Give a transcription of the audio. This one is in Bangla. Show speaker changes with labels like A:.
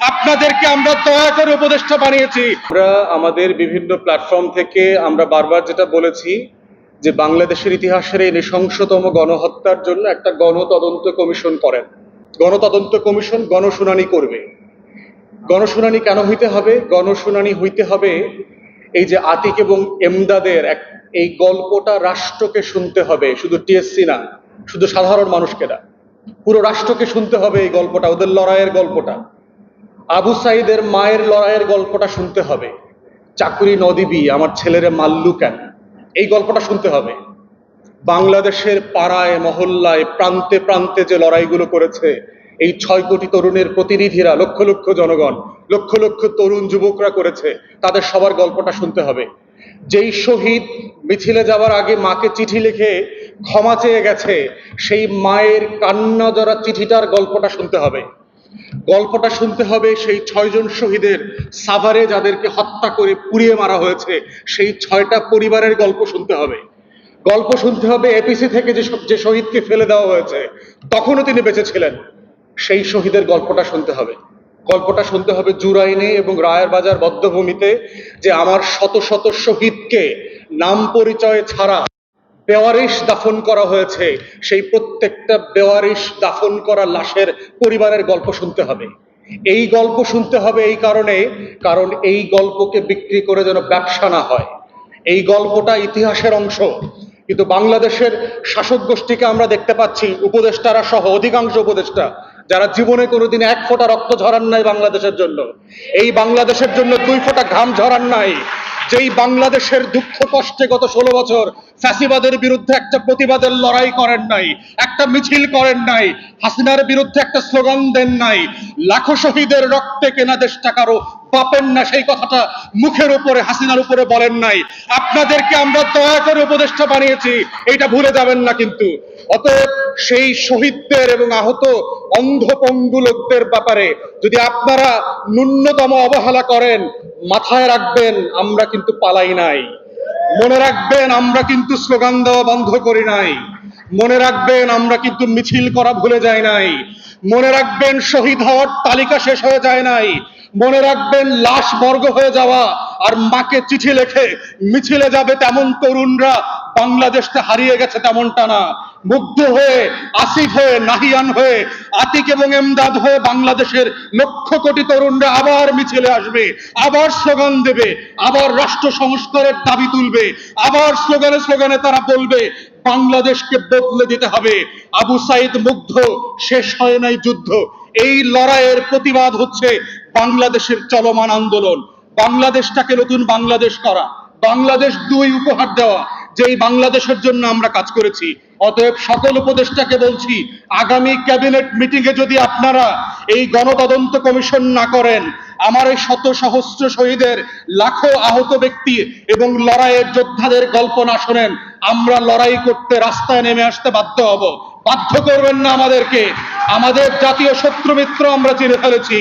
A: আপনাদেরকে আমরা দয়া করে উপদেষ্টা বানিয়েছি। আমরা আমাদের বিভিন্ন প্ল্যাটফর্ম থেকে আমরা বারবার যেটা বলেছি যে বাংলাদেশের ইতিহাসের এই নৃশংসতম গণহত্যার জন্য একটা গণতদন্ত কমিশন করেন। গণতদন্ত কমিশন গণশুনানি করবে। গণশুনানি কেন হইতে হবে? গণশুনানি হইতে হবে এই যে আতিক এবং এমদাদের এই গল্পটা রাষ্ট্রকে শুনতে হবে, শুধু টিএসসি না, শুধু সাধারণ মানুষকে না, পুরো রাষ্ট্রকে শুনতে হবে এই গল্পটা, ওদের লড়াইয়ের গল্পটা। আবু সাইদের মায়ের লড়াইয়ের গল্পটা শুনতে হবে। চাকুরি নদিবি, আমার ছেলেরে মাল্লু কেন, এই গল্পটা শুনতে হবে। বাংলাদেশের পাড়ায় মহল্লায় প্রান্তে প্রান্তে যে লড়াইগুলো করেছে এই 6 কোটি তরুণের প্রতিনিধিরা, লক্ষ লক্ষ জনগণ, লক্ষ লক্ষ তরুণ যুবকরা করেছে, তাদের সবার গল্পটা শুনতে হবে। যেই শহীদ মিছিলে যাওয়ার আগে মাকে চিঠি লিখে ক্ষমা চেয়ে গেছে, সেই মায়ের কান্না জড়া চিঠিটার গল্পটা শুনতে হবে। গল্পটা শুনতে হবে সেই 6 জন শহীদের, সাভারে যাদেরকে হত্যা করে পুড়িয়ে মারা হয়েছে সেই 6টা পরিবারের গল্প শুনতে হবে। গল্প শুনতে হবে এপিসি থেকে যে শহীদকে ফেলে দেওয়া হয়েছে, তখনও তিনি বেঁচে ছিলেন, সেই শহীদের গল্পটা শুনতে হবে। গল্পটা শুনতে হবে জুরাইনে এবং রায়ের বাজার বধ্যভূমিতে যে আমার শত শত শহীদকে নাম পরিচয় ছাড়া বেওয়ারিশ দাফন করা হয়েছে, সেই প্রত্যেকটা বেওয়ারিশ দাফন করা লাশের পরিবারের গল্প শুনতে হবে। এই গল্প শুনতে হবে এই কারণে, কারণ এই গল্পকে বিক্রি করে যেন ব্যবসা না হয়। এই গল্পটা ইতিহাসের অংশ, কিন্তু বাংলাদেশের শাসক গোষ্ঠীকে আমরা দেখতে পাচ্ছি, উপদেষ্টারা সহ অধিকাংশ উপদেষ্টা যারা জীবনে কোনোদিন 1 ফোঁটা রক্ত ঝরান নাই বাংলাদেশের জন্য, এই বাংলাদেশের জন্য 2 ফোঁটা ঘাম ঝরান নাই, যেই বাংলাদেশের দুঃখ কষ্টে গত 16 বছর ফ্যাসিবাদের বিরুদ্ধে একটা প্রতিবাদের লড়াই করেন নাই, একটা মিছিল করেন নাই, হাসিনার বিরুদ্ধে একটা স্লোগান দেন নাই, লাখো শহীদের রক্তে কেনা দেশটা কারো বাপের না, সেই কথাটা মুখের উপরে হাসিনার উপরে বলেন নাই। আপনাদেরকে আমরা দয়া করে উপদেষ্টা বানিয়েছি, এটা ভুলে যাবেন না কিন্তু। অতএব সেই শহীদদের এবং আহত অন্ধ পঙ্গু লোকদের ব্যাপারে যদি আপনারা ন্যূনতম অবহেলা করেন, মাথায় রাখবেন আমরা কিন্তু পালাই নাই। মনে রাখবেন আমরা কিন্তু স্লোগান দেওয়া বন্ধ করি নাই। মনে রাখবেন আমরা কিন্তু মিছিল করা ভুলে যাই নাই। মনে রাখবেন শহীদ হওয়ার তালিকা শেষ হয়ে যায় নাই। মনে রাখবেন লাশ মর্গ হয়ে যাওয়া আর মাকে চিঠি লেখে মিছিলে যাবে তেমন তরুণরা বাংলাদেশটা হারিয়ে গেছে তেমনটা না। মুগ্ধ হয়ে, আসিফ হয়ে, নাহিয়ান হয়ে, আতিক এবং এমদাদ হয়ে বাংলাদেশের লক্ষ কোটি তরুণরা আবার মিছিলে আসবে, আবার স্লোগান দেবে, আবার রাষ্ট্র সংস্কারের দাবি তুলবে, আবার স্লোগানে স্লোগানে তারা বলবে বাংলাদেশকে বদলে দিতে হবে। আবু সাইদ মুগ্ধ, শেষ হয় নাই যুদ্ধ, এই লড়াইয়ের প্রতিবাদ হচ্ছে বাংলাদেশের চলমান আন্দোলন। বাংলাদেশটাকে নতুন বাংলাদেশ করা, বাংলাদেশ 2 উপহার দেওয়া, যেই বাংলাদেশের জন্য আমরা কাজ করেছি। অতএব সকল উপদেষ্টাকে বলছি, আগামী ক্যাবিনেট মিটিং এ যদি আপনারা এই গণতদন্ত কমিশন না করেন, আমার এই শত সহস্র শহীদের, লাখো আহত ব্যক্তি এবং লড়াইয়ের যোদ্ধাদের গল্প না শোনেন, আমরা লড়াই করতে রাস্তায় নেমে আসতে বাধ্য হব। বাধ্য করবেন না আমাদেরকে, আমাদের জাতীয় শত্রু মিত্র আমরা চিনে ফেলেছি।